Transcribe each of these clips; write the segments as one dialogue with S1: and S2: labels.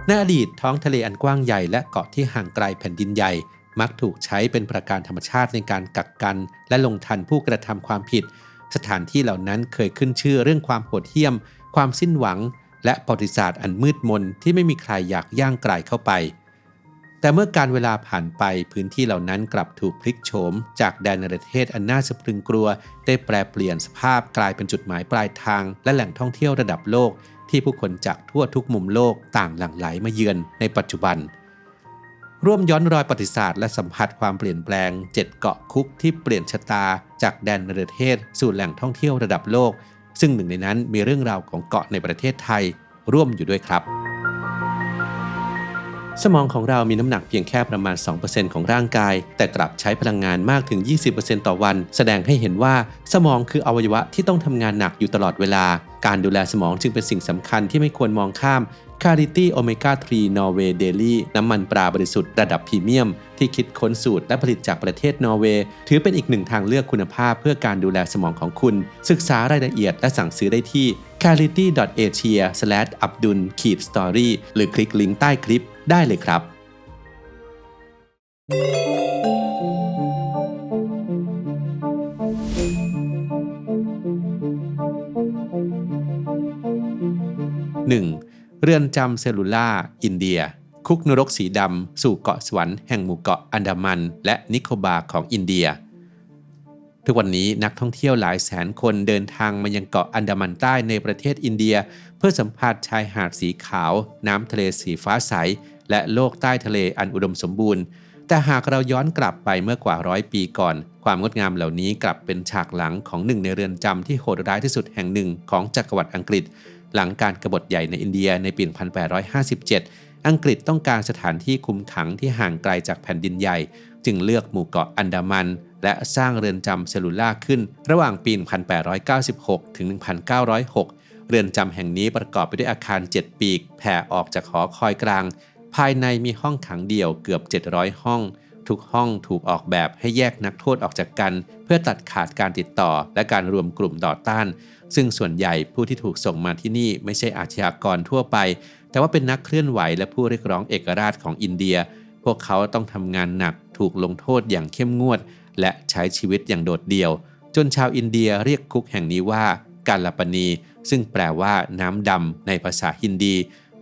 S1: ในอดีตท้องทะเลอันกว้างใหญ่และเกาะที่ห่างไกลแผ่นดินใหญ่มักถูกใช้เป็นประการธรรมชาติในการกักกันและลงทันผู้กระทำความผิดสถานที่เหล่านั้นเคยขึ้นชื่อเรื่องความโหดเหี้ยมความสิ้นหวังและประวัติศาสตร์อันมืดมนที่ไม่มีใครอยากย่างกลายเข้าไปแต่เมื่อการเวลาผ่านไปพื้นที่เหล่านั้นกลับถูกพลิกโฉมจากแดนประเทศอันน่าสะพรึงกลัวได้แปรเปลี่ยนสภาพกลายเป็นจุดหมายปลายทางและแหล่งท่องเที่ยวระดับโลกที่ผู้คนจากทั่วทุกมุมโลกต่างหลั่งไหลมาเยือนในปัจจุบันร่วมย้อนรอยประวัติศาสตร์และสัมผัสความเปลี่ยนแปลง7เกาะคุกที่เปลี่ยนชะตาจากแดนประเทศสู่แหล่งท่องเที่ยวระดับโลกซึ่งหนึ่งในนั้นมีเรื่องราวของเกาะในประเทศไทยร่วมอยู่ด้วยครับสมองของเรามีน้ำหนักเพียงแค่ประมาณ 2% ของร่างกายแต่กลับใช้พลังงานมากถึง 20% ต่อวันแสดงให้เห็นว่าสมองคืออวัยวะที่ต้องทำงานหนักอยู่ตลอดเวลาการดูแลสมองจึงเป็นสิ่งสำคัญที่ไม่ควรมองข้าม Clarity Omega 3 Norway Daily น้ำมันปลาบริสุทธิ์ระดับพรีเมียมที่คิดค้นสูตรและผลิตจากประเทศนอร์เวย์ถือเป็นอีกหนึ่งทางเลือกคุณภาพเพื่อการดูแลสมองของคุณศึกษารายละเอียดและสั่งซื้อได้ที่ clarity.asia/abdul-story หรือคลิกลิงก์ใต้คลิปได้เลยครับ 1. เรือนจำเซลูล่าอินเดียคุกนรกสีดำสู่เกาะสวรรค์แห่งหมู่เกาะอันดามันและนิโคบาของอินเดียทุกวันนี้นักท่องเที่ยวหลายแสนคนเดินทางมายังเกาะอันดามันใต้ในประเทศอินเดียเพื่อสัมผัสชายหาดสีขาวน้ำทะเลสีฟ้าใสและโลกใต้ทะเลอันอุดมสมบูรณ์แต่หากเราย้อนกลับไปเมื่อกว่า100 ปีก่อนความงดงามเหล่านี้กลับเป็นฉากหลังของหนึ่งในเรือนจำที่โหดร้ายที่สุดแห่งหนึ่งของจักรวรรดิอังกฤษหลังการกบฏใหญ่ในอินเดียในปี 1857 อังกฤษต้องการสถานที่คุมขังที่ห่างไกลจากแผ่นดินใหญ่จึงเลือกหมู่เกาะอันดามันและสร้างเรือนจำเซลูล่าขึ้นระหว่างปี 1896 ถึง 1906 เรือนจำแห่งนี้ประกอบไปด้วยอาคาร7ปีกแผ่ออกจากหอคอยกลางภายในมีห้องขังเดี่ยวเกือบ700ห้องทุกห้องถูกออกแบบให้แยกนักโทษออกจากกันเพื่อตัดขาดการติดต่อและการรวมกลุ่มต่อต้านซึ่งส่วนใหญ่ผู้ที่ถูกส่งมาที่นี่ไม่ใช่อาชญากรทั่วไปแต่ว่าเป็นนักเคลื่อนไหวและผู้เรียกร้องเอกราชของอินเดียพวกเขาต้องทำงานหนักถูกลงโทษอย่างเข้มงวดและใช้ชีวิตอย่างโดดเดี่ยวจนชาวอินเดียเรียกคุกแห่งนี้ว่ากาลาปณีซึ่งแปลว่าน้ำดำในภาษาฮินดี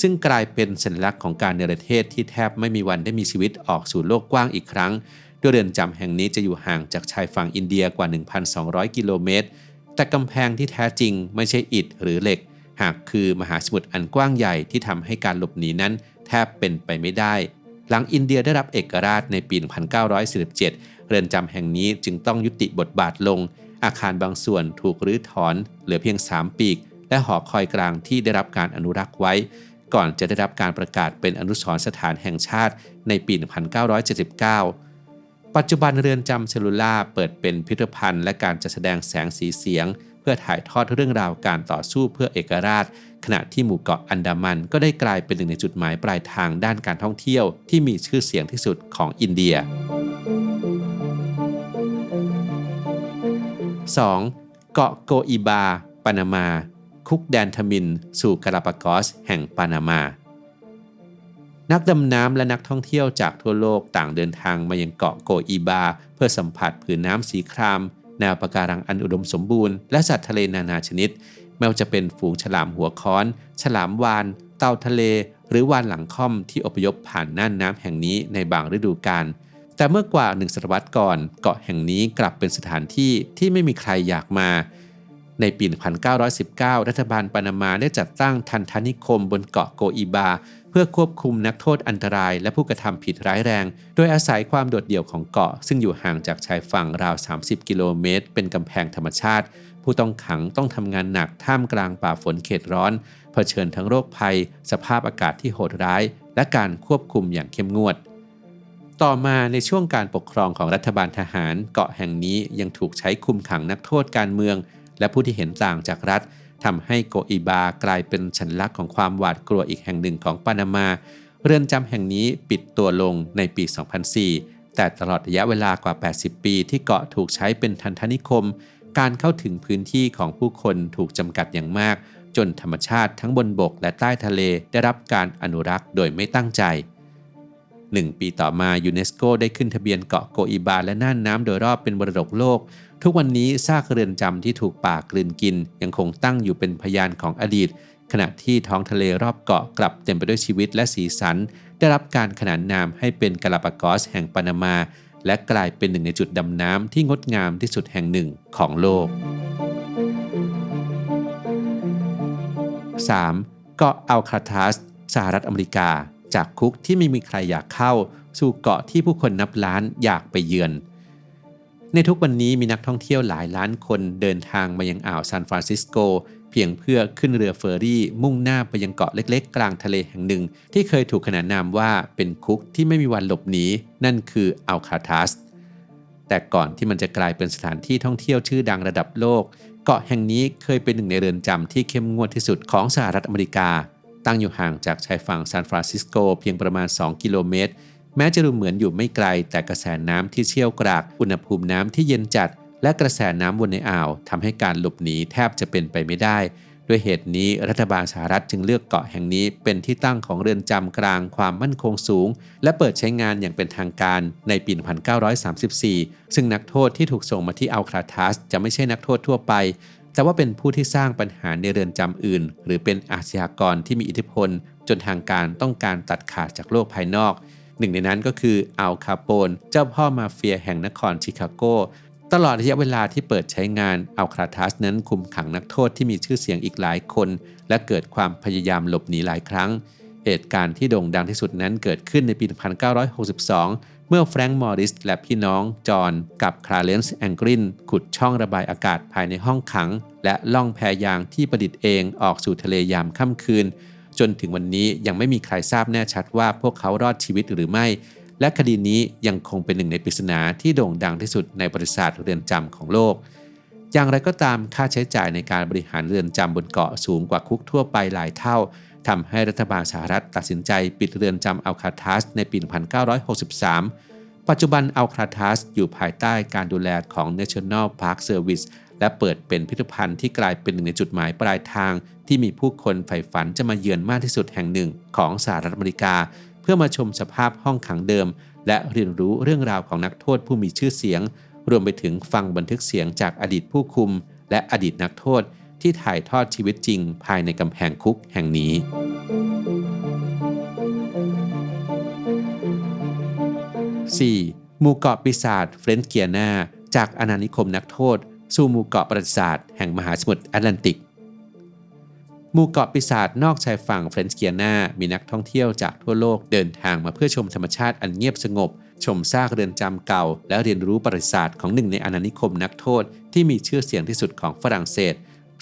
S1: ซึ่งกลายเป็นสัญลักษณ์ของการเนรเทศที่แทบไม่มีวันได้มีชีวิตออกสู่โลกกว้างอีกครั้งโดยเรือนจำแห่งนี้จะอยู่ห่างจากชายฝั่งอินเดียกว่า 1,200 กิโลเมตรแต่กำแพงที่แท้จริงไม่ใช่อิฐหรือเหล็กหากคือมหาสมุทรอันกว้างใหญ่ที่ทำให้การหลบหนีนั้นแทบเป็นไปไม่ได้หลังอินเดียได้รับเอกราชในปี 1947 เรือนจำแห่งนี้จึงต้องยุติบทบาทลงอาคารบางส่วนถูกรื้อถอนเหลือเพียง3ปีกและหอคอยกลางที่ได้รับการอนุรักษ์ไว้ก่อนจะได้รับการประกาศเป็นอนุสรณ์สถานแห่งชาติในปี 1979 ปัจจุบันเรือนจำเซลูล่าเปิดเป็นพิพิธภัณฑ์และการจัดแสดงแสงสีเสียงเพื่อถ่ายทอดเรื่องราวการต่อสู้เพื่อเอกราชขณะที่หมู่เกาะอันดามันก็ได้กลายเป็นหนึ่งในจุดหมายปลายทางด้านการท่องเที่ยวที่มีชื่อเสียงที่สุดของอินเดีย 2. เกาะโกอิบาปานามาคุกแดนทมิลสู่กาลาปากอสแห่งปานามานักดำน้ำและนักท่องเที่ยวจากทั่วโลกต่างเดินทางมายังเกาะโกอิบาเพื่อสัมผัสผืนน้ำสีครามแนวปะการังอันอุดมสมบูรณ์และสัตว์ทะเลนานาชนิดไม่ว่าจะเป็นฝูงฉลามหัวค้อนฉลามวาฬเต่าทะเลหรือวาฬหลังค่อมที่อพยพผ่านน่านน้ำแห่งนี้ในบางฤดูกาลแต่เมื่อกว่า1 ศตวรรษก่อนเกาะแห่งนี้กลับเป็นสถานที่ที่ไม่มีใครอยากมาในปี 1919 รัฐบาลปานามาได้จัดตั้งทันทานิคมบนเกาะโกอิบาเพื่อควบคุมนักโทษอันตรายและผู้กระทำผิดร้ายแรงโดยอาศัยความโดดเดี่ยวของเกาะซึ่งอยู่ห่างจากชายฝั่งราว30 กิโลเมตรเป็นกำแพงธรรมชาติผู้ต้องขังต้องทำงานหนักท่ามกลางป่าฝนเขตร้อนเผชิญทั้งโรคภัยสภาพอากาศที่โหดร้ายและการควบคุมอย่างเข้มงวดต่อมาในช่วงการปกครองของรัฐบาลทหารเกาะแห่งนี้ยังถูกใช้คุมขังนักโทษการเมืองและผู้ที่เห็นต่างจากรัฐทำให้โกอิบากลายเป็นสัญลักษณ์ของความหวาดกลัวอีกแห่งหนึ่งของปานามาเรือนจำแห่งนี้ปิดตัวลงในปี 2004 แต่ตลอดระยะเวลากว่า 80 ปีที่เกาะถูกใช้เป็นทันทานิคมการเข้าถึงพื้นที่ของผู้คนถูกจำกัดอย่างมาก จนธรรมชาติทั้งบนบกและใต้ทะเลได้รับการอนุรักษ์โดยไม่ตั้งใจ1 ปีต่อมายูเนสโกได้ขึ้นทะเบียนเกาะโกอิบาและน่านน้ำโดยรอบเป็นมรดกโลกทุกวันนี้ซากเรือนจำที่ถูกป่ากลืนกินยังคงตั้งอยู่เป็นพยานของอดีตขณะที่ท้องทะเลรอบเกาะกลับเต็มไปด้วยชีวิตและสีสันได้รับการขนานนามให้เป็นกาลาปากอสแห่งปานามาและกลายเป็นหนึ่งในจุดดำน้ำที่งดงามที่สุดแห่งหนึ่งของโลก 3. เกาะอัลคาทรัสสหรัฐอเมริกาจากคุกที่ไม่มีใครอยากเข้าสู่เกาะที่ผู้คนนับล้านอยากไปเยือนในทุกวันนี้มีนักท่องเที่ยวหลายล้านคนเดินทางมายังอ่าวซานฟรานซิสโกเพียงเพื่อขึ้นเรือเฟอร์รี่มุ่งหน้าไปยังเกาะเล็กๆกลางทะเลแห่งหนึ่งที่เคยถูกขนานนามว่าเป็นคุกที่ไม่มีวันหลบหนีนั่นคืออัลคาทรัสแต่ก่อนที่มันจะกลายเป็นสถานที่ท่องเที่ยวชื่อดังระดับโลกเกาะแห่งนี้เคยเป็นหนึ่งในเรือนจำที่เข้มงวดที่สุดของสหรัฐอเมริกาตั้งอยู่ห่างจากชายฝั่งซานฟรานซิสโกเพียงประมาณ2 กิโลเมตรแม้จะดูเหมือนอยู่ไม่ไกลแต่กระแสน้ำที่เชี่ยวกรากอุณหภูมิน้ำที่เย็นจัดและกระแสน้ำวนในอ่าวทำให้การหลบหนีแทบจะเป็นไปไม่ได้ด้วยเหตุนี้รัฐบาลสหรัฐจึงเลือกเกาะแห่งนี้เป็นที่ตั้งของเรือนจำกลางความมั่นคงสูงและเปิดใช้งานอย่างเป็นทางการในปี 1934 ซึ่งนักโทษที่ถูกส่งมาที่อัลคาทรัสจะไม่ใช่นักโทษทั่วไปแต่ว่าเป็นผู้ที่สร้างปัญหาในเรือนจำอื่นหรือเป็นอาชญากรที่มีอิทธิพลจนทางการต้องการตัดขาดจากโลกภายนอกหนึ่งในนั้นก็คืออัลคาโปนเจ้าพ่อมาเฟียแห่งนครชิคาโกตลอดระยะเวลาที่เปิดใช้งานอัลคาทรัสนั้นคุมขังนักโทษที่มีชื่อเสียงอีกหลายคนและเกิดความพยายามหลบหนีหลายครั้งเหตุการณ์ที่โด่งดังที่สุดนั้นเกิดขึ้นในปี 1962 เมื่อแฟรงค์มอริสและพี่น้องจอห์นกับคลาเรนซ์แองกรินขุดช่องระบายอากาศภายในห้องขังและล่องแพยางที่ประดิษฐ์เองออกสู่ทะเลยามค่ำคืนจนถึงวันนี้ยังไม่มีใครทราบแน่ชัดว่าพวกเขารอดชีวิตหรือไม่และคดีนี้ยังคงเป็นหนึ่งในปริศนาที่โด่งดังที่สุดในประวัติศาสตร์เรือนจำของโลกอย่างไรก็ตามค่าใช้จ่ายในการบริหารเรือนจำบนเกาะสูงกว่าคุกทั่วไปหลายเท่าทำให้รัฐบาลสหรัฐตัดสินใจปิดเรือนจำอัลคาทรัสในปี 1963 ปัจจุบันอัลคาทรัสอยู่ภายใต้การดูแลของ National Park Service และเปิดเป็นพิพิธภัณฑ์ที่กลายเป็นหนึ่งในจุดหมายปลายทางที่มีผู้คนใฝ่ฝันจะมาเยือนมากที่สุดแห่งหนึ่งของสหรัฐอเมริกาเพื่อมาชมสภาพห้องขังเดิมและเรียนรู้เรื่องราวของนักโทษผู้มีชื่อเสียงรวมไปถึงฟังบันทึกเสียงจากอดีตผู้คุมและอดีตนักโทษที่ถ่ายทอดชีวิตจริงภายในกำแพงคุกแห่งนี้ 4. หมู่เกาะปีศาจเฟรนช์เกียนาจากอาณานิคมนักโทษสู่หมู่เกาะประวัติศาสตร์แห่งมหาสมุทรแอตแลนติกหมู่เกาะปีศาจนอกชายฝั่งเฟรนช์เกียนามีนักท่องเที่ยวจากทั่วโลกเดินทางมาเพื่อชมธรรมชาติอันเงียบสงบชมซากเรือนจำเก่าและเรียนรู้ประวัติศาสตร์ของหนึ่งในอาณานิคมนักโทษที่มีชื่อเสียงที่สุดของฝรั่งเศส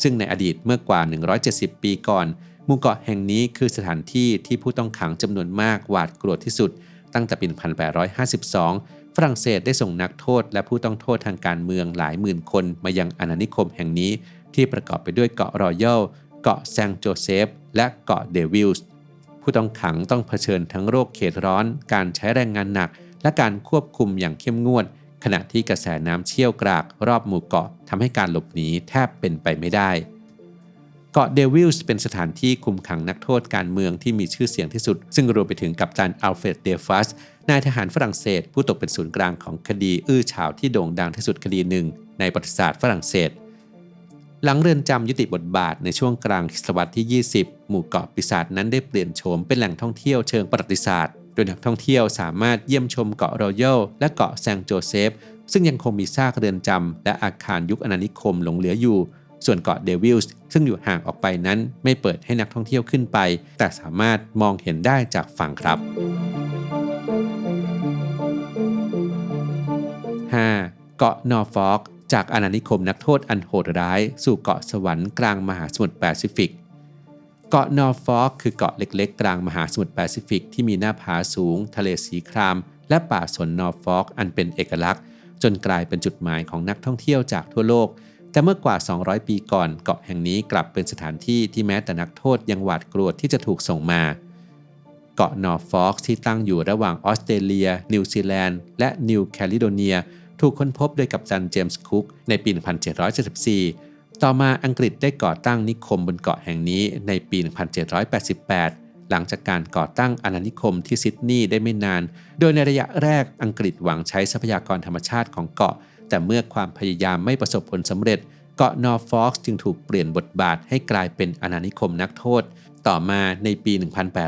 S1: ซึ่งในอดีตเมื่อกว่า170 ปีก่อนหมู่เกาะแห่งนี้คือสถานที่ที่ผู้ต้องขังจำนวนมากหวาดกลัวที่สุดตั้งแต่ปี 1852 ฝรั่งเศสได้ส่งนักโทษและผู้ต้องโทษทางการเมืองหลายหมื่นคนมายังอาณานิคมแห่งนี้ที่ประกอบไปด้วยเกาะรอยัลเกาะแซงต์โจเซฟและเกาะเดวิลส์ผู้ต้องขังต้องเผชิญทั้งโรคเขตร้อนการใช้แรงงานหนักและการควบคุมอย่างเข้มงวดขณะที่กระแสน้ำเชี่ยวกรากรอบหมู่เกาะทำให้การหลบหนีแทบเป็นไปไม่ได้เกาะเดวิลส์เป็นสถานที่คุมขังนักโทษการเมืองที่มีชื่อเสียงที่สุดซึ่งรวมไปถึงกัปตันอัลเฟรด เดฟัสนายทหารฝรั่งเศสผู้ตกเป็นศูนย์กลางของคดีอื้อฉาวที่โด่งดังที่สุดคดีหนึ่งในประวัติศาสตร์ฝรั่งเศสหลังเรือนจำยุติบทบาทในช่วงกลางศตวรรษที่ 20 หมู่เกาะปีศาจนั้นได้เปลี่ยนโฉมเป็นแหล่งท่องเที่ยวเชิงประวัติศาสตร์โดยนักท่องเที่ยวสามารถเยี่ยมชมเกาะรอยัลและเกาะแซงต์โจเซฟซึ่งยังคงมีซากเรือนจำและอาคารยุคอาณานิคมหลงเหลืออยู่ส่วนเกาะเดวิลส์ซึ่งอยู่ห่างออกไปนั้นไม่เปิดให้นักท่องเที่ยวขึ้นไปแต่สามารถมองเห็นได้จากฝั่งครับ 5. เกาะนอร์ฟอล์กจากอาณานิคมนักโทษอันโหดร้ายสู่เกาะสวรรค์กลางมหาสมุทรแปซิฟิกเกาะนอร์ฟอล์กคือเกาะเล็กๆกลางมหาสมุทรแปซิฟิกที่มีหน้าผาสูงทะเลสีครามและป่าสนนอร์ฟอล์กอันเป็นเอกลักษณ์จนกลายเป็นจุดหมายของนักท่องเที่ยวจากทั่วโลกแต่เมื่อกว่า200 ปีก่อนเกาะแห่งนี้กลับเป็นสถานที่ที่แม้แต่นักโทษยังหวาดกลัวที่จะถูกส่งมาเกาะนอร์ฟอล์กที่ตั้งอยู่ระหว่างออสเตรเลียนิวซีแลนด์และนิวแคลิโดเนียถูกค้นพบโดยกัปตันเจมส์คุกในปี 1774 ต่อมาอังกฤษได้ก่อตั้งนิคมบนเกาะแห่งนี้ในปี 1788 หลังจากการก่อตั้งอาณานิคมที่ซิดนีย์ได้ไม่นานโดยในระยะแรกอังกฤษหวังใช้ทรัพยากรธรรมชาติของเกาะแต่เมื่อความพยายามไม่ประสบผลสำเร็จเกาะนอร์ฟอล์กจึงถูกเปลี่ยนบทบาทให้กลายเป็นอาณานิคมนักโทษต่อมาในปี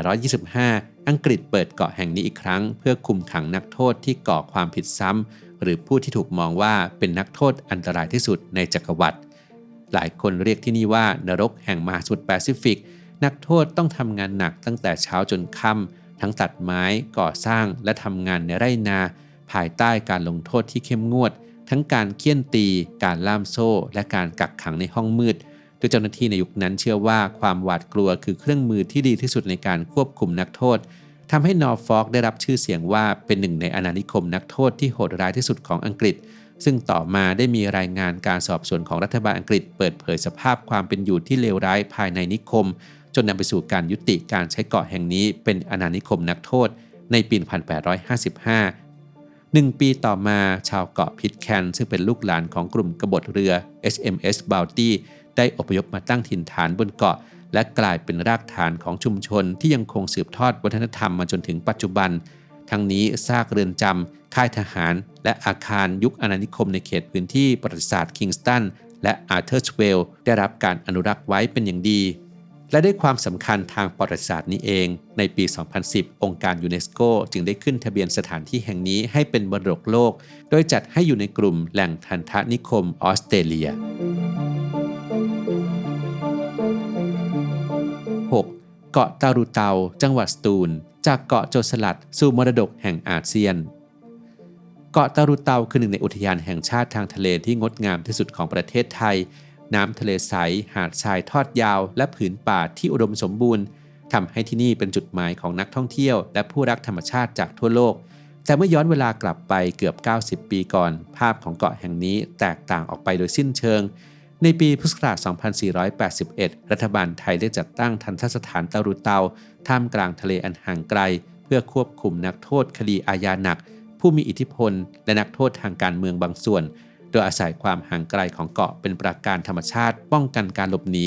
S1: 1825 อังกฤษเปิดเกาะแห่งนี้อีกครั้งเพื่อคุมขังนักโทษที่ก่อความผิดซ้ำหรือผู้ที่ถูกมองว่าเป็นนักโทษอันตรายที่สุดในจักรวรรดิหลายคนเรียกที่นี่ว่านรกแห่งมหาสมุทรแปซิฟิกนักโทษต้องทำงานหนักตั้งแต่เช้าจนค่ำทั้งตัดไม้ก่อสร้างและทำงานในไร่นาภายใต้การลงโทษที่เข้มงวดทั้งการเฆี่ยนตีการล่ามโซ่และการกักขังในห้องมืดโดยเจ้าหน้าที่ในยุคนั้นเชื่อว่าความหวาดกลัวคือเครื่องมือที่ดีที่สุดในการควบคุมนักโทษทำให้นอร์ฟอล์กได้รับชื่อเสียงว่าเป็นหนึ่งในอาณานิคมนักโทษที่โหดร้ายที่สุดของอังกฤษซึ่งต่อมาได้มีรายงานการสอบสวนของรัฐบาลอังกฤษเปิดเผยสภาพความเป็นอยู่ที่เลวร้ายภายในนิคมจนนำไปสู่การยุติการใช้เกาะแห่งนี้เป็นอาณานิคมนักโทษในปี 1855 1 ปีต่อมาชาวเกาะพิทแคนซึ่งเป็นลูกหลานของกลุ่มกบฏเรือ HMS Bounty ได้อพยพมาตั้งถิ่นฐานบนเกาะและกลายเป็นรากฐานของชุมชนที่ยังคงสืบทอดวัฒนธรรมมาจนถึงปัจจุบันทั้งนี้ซากเรือนจำค่ายทหารและอาคารยุคอาณานิคมในเขตพื้นที่ประวัติศาสตร์คิงสตันและอาร์เธอร์สเวลล์ได้รับการอนุรักษ์ไว้เป็นอย่างดีและด้วยความสำคัญทางประวัติศาสตร์นี้เองในปี 2010 องค์การยูเนสโกจึงได้ขึ้นทะเบียนสถานที่แห่งนี้ให้เป็นมรดกโลกโดยจัดให้อยู่ในกลุ่มแหล่งทันทนิคมออสเตรเลีย 6. เกาะตารูเตาจังหวัดสตูลจากเกาะโจรสลัดสู่มรดกแห่งอาเซียนเกาะตารูเตาคือหนึ่งในอุทยานแห่งชาติทางทะเลที่งดงามที่สุดของประเทศไทยน้ำทะเลใสหาดทรายทอดยาวและผืนป่าที่อุดมสมบูรณ์ทำให้ที่นี่เป็นจุดหมายของนักท่องเที่ยวและผู้รักธรรมชาติจากทั่วโลกแต่เมื่อย้อนเวลากลับไปเกือบ90 ปีก่อนภาพของเกาะแห่งนี้แตกต่างออกไปโดยสิ้นเชิงในปีพุทธศักราช 2481 รัฐบาลไทยได้จัดตั้งทันตสถานตารูเตาท่ามกลางทะเลอันห่างไกลเพื่อควบคุมนักโทษคดีอาญาหนักผู้มีอิทธิพลและนักโทษทางการเมืองบางส่วนโดยอาศัยความห่างไกลของเกาะเป็นปราการธรรมชาติป้องกันการหลบหนี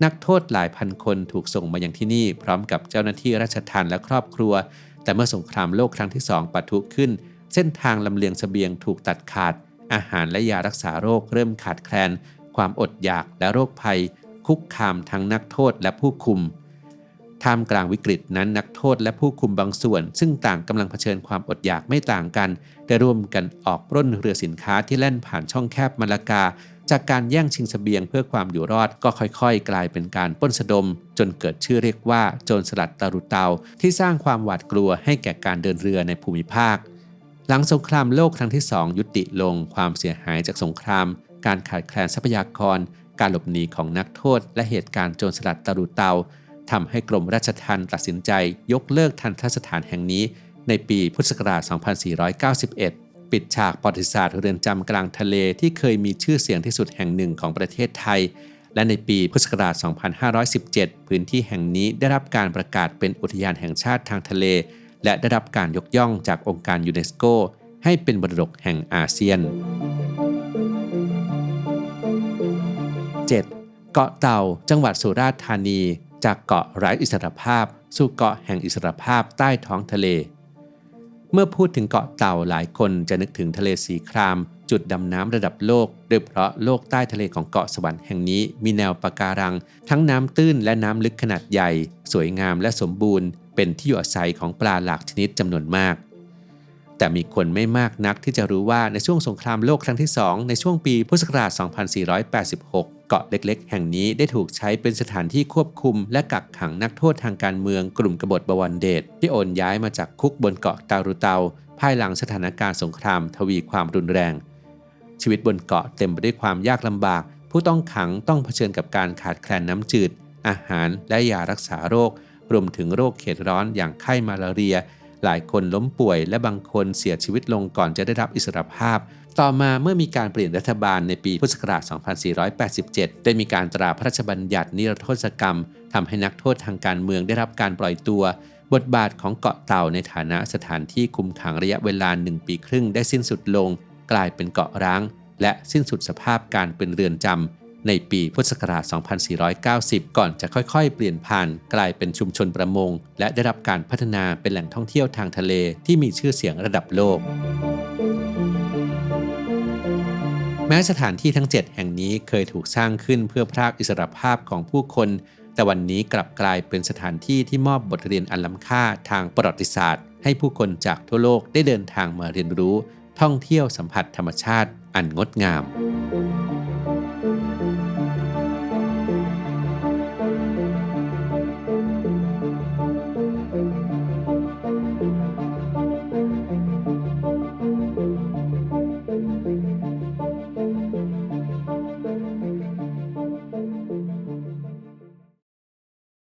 S1: นักโทษหลายพันคนถูกส่งมายังที่นี่พร้อมกับเจ้าหน้าที่ราชทัณฑ์และครอบครัวแต่เมื่อสงครามโลกครั้งที่2ปะทุขึ้นเส้นทางลำเลียงเสบียงถูกตัดขาดอาหารและยารักษาโรคเริ่มขาดแคลนความอดอยากและโรคภัยคุกคามทั้งนักโทษและผู้คุมท่ามกลางวิกฤตนั้นนักโทษและผู้คุมบางส่วนซึ่งต่างกำลังเผชิญความอดอยากไม่ต่างกันได้ร่วมกันออกปล้นเรือสินค้าที่แล่นผ่านช่องแคบมาลากาจากการแย่งชิงเสบียงเพื่อความอยู่รอดก็ค่อยๆกลายเป็นการปล้นสะดมจนเกิดชื่อเรียกว่าโจรสลัดตารูเตาที่สร้างความหวาดกลัวให้แก่การเดินเรือในภูมิภาคหลังสงครามโลกครั้งที่2ยุติลงความเสียหายจากสงครามการขาดแคลนทรัพยากรการหลบหนีของนักโทษและเหตุการณ์โจรสลัดตารูเตาทำให้กรมราชทัณฑ์ตัดสินใจยกเลิกทันตสถานแห่งนี้ในปีพุทธศักราช 2491 ปิดฉากประวัติศาสตร์เรือนจำกลางทะเลที่เคยมีชื่อเสียงที่สุดแห่งหนึ่งของประเทศไทยและในปีพุทธศักราช 2517 พื้นที่แห่งนี้ได้รับการประกาศเป็นอุทยานแห่งชาติทางทะเลและได้รับการยกย่องจากองค์การยูเนสโกให้เป็นมรดกแห่งอาเซียน 7. เกาะเต่าจังหวัดสุราษฎร์ธานีจากเกาะไร้อิสรภาพสู่เกาะแห่งอิสรภาพใต้ท้องทะเลเมื่อพูดถึงเกาะเต่าหลายคนจะนึกถึงทะเลสีครามจุดดำน้ำระดับโลกโดยเพราะโลกใต้ทะเลของเกาะสวรรค์แห่งนี้มีแนวปะการังทั้งน้ำตื้นและน้ำลึกขนาดใหญ่สวยงามและสมบูรณ์เป็นที่อยู่อาศัยของปลาหลากชนิดจำนวนมากแต่มีคนไม่มากนักที่จะรู้ว่าในช่วงสงครามโลกครั้งที่2ในช่วงปีพุทธศักราช 2486 เกาะเล็กๆแห่งนี้ได้ถูกใช้เป็นสถานที่ควบคุมและกักขังนักโทษทางการเมืองกลุ่มกบฏบวรเดชที่โอนย้ายมาจากคุกบนเกาะตารูเตาภายหลังสถานการณ์สงครามทวีความรุนแรงชีวิตบนเกาะเต็มไปด้วยความยากลำบากผู้ต้องขังต้องเผชิญกับการขาดแคลนน้ำจืดอาหารและยารักษาโรครวมถึงโรคเขตร้อนอย่างไข้มาลาเรียหลายคนล้มป่วยและบางคนเสียชีวิตลงก่อนจะได้รับอิสรภาพต่อมาเมื่อมีการเปลี่ยนรัฐบาลในปีพุทธศักราช 2487 ได้มีการตราพระราชบัญญัตินิรโทษกรรมทำให้นักโทษทางการเมืองได้รับการปล่อยตัวบทบาทของเกาะเต่าในฐานะสถานที่คุมขังระยะเวลา1 ปีครึ่งได้สิ้นสุดลงกลายเป็นเกาะร้างและสิ้นสุดสภาพการเป็นเรือนจ ในปีพุทธศักราช 2490 ก่อนจะค่อยๆ เปลี่ยนผ่านกลายเป็นชุมชนประมงและได้รับการพัฒนาเป็นแหล่งท่องเที่ยวทางทะเลที่มีชื่อเสียงระดับโลก แม้สถานที่ทั้ง 7 แห่งนี้เคยถูกสร้างขึ้นเพื่อพรากอิสรภาพของผู้คนแต่วันนี้กลับกลายเป็นสถานที่ที่มอบบทเรียนอันล้ำค่าทางประวัติศาสตร์ให้ผู้คนจากทั่วโลกได้เดินทางมาเรียนรู้ท่องเที่ยวสัมผัสธรรมชาติอันงดงาม